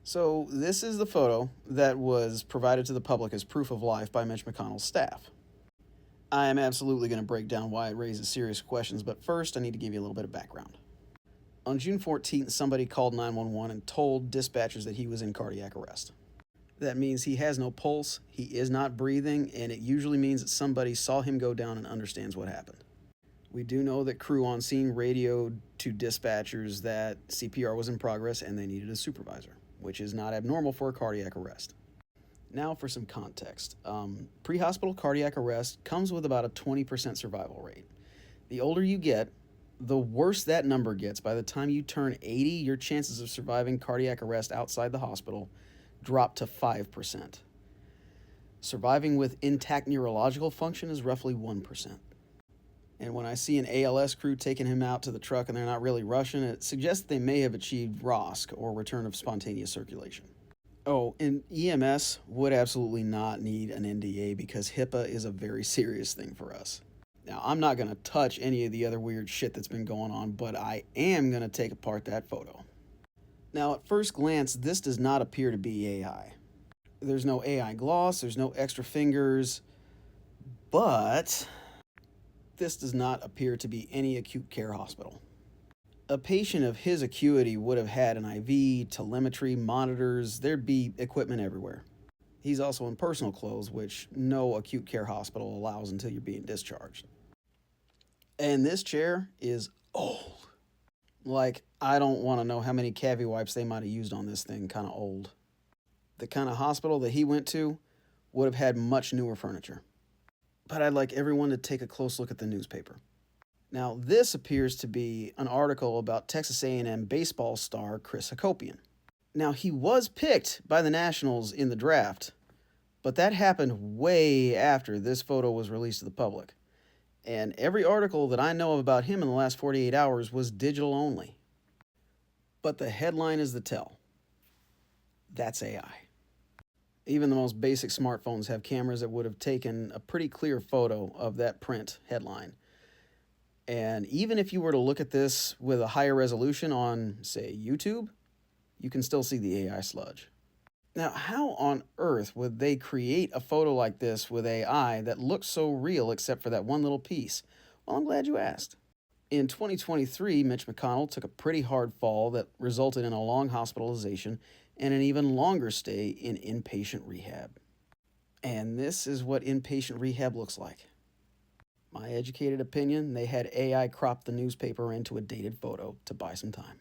So this is the photo that was provided to the public as proof of life by Mitch McConnell's staff. I am absolutely going to break down why it raises serious questions, but first I need to give you a little bit of background. On June 14th, somebody called 911 and told dispatchers that he was in cardiac arrest. That means he has no pulse, he is not breathing, and it usually means that somebody saw him go down and understands what happened. We do know that crew on scene radioed to dispatchers that CPR was in progress and they needed a supervisor, which is not abnormal for a cardiac arrest. Now for some context. Pre-hospital cardiac arrest comes with about a 20% survival rate. The older you get, the worse that number gets. By the time you turn 80, your chances of surviving cardiac arrest outside the hospital drop to 5%. Surviving with intact neurological function is roughly 1%. And when I see an ALS crew taking him out to the truck and they're not really rushing, it suggests that they may have achieved ROSC, or return of spontaneous circulation. Oh, and EMS would absolutely not need an NDA because HIPAA is a very serious thing for us. Now, I'm not going to touch any of the other weird shit that's been going on, but I am going to take apart that photo. Now, at first glance, this does not appear to be AI. There's no AI gloss, there's no extra fingers, but this does not appear to be any acute care hospital. A patient of his acuity would have had an IV, telemetry, monitors, there'd be equipment everywhere. He's also in personal clothes, which no acute care hospital allows until you're being discharged. And this chair is old. Like, I don't want to know how many cavi wipes they might have used on this thing, kind of old. The kind of hospital that he went to would have had much newer furniture. But I'd like everyone to take a close look at the newspaper. Now, this appears to be an article about Texas A&M baseball star Chris Hacopian. Now, he was picked by the Nationals in the draft, but that happened way after this photo was released to the public. And every article that I know of about him in the last 48 hours was digital only. But the headline is the tell. That's AI. Even the most basic smartphones have cameras that would have taken a pretty clear photo of that print headline. And even if you were to look at this with a higher resolution on, say, YouTube, you can still see the AI sludge. Now, how on earth would they create a photo like this with AI that looks so real except for that one little piece? Well, I'm glad you asked. In 2023, Mitch McConnell took a pretty hard fall that resulted in a long hospitalization and an even longer stay in inpatient rehab. And this is what inpatient rehab looks like. My educated opinion, they had AI crop the newspaper into a dated photo to buy some time.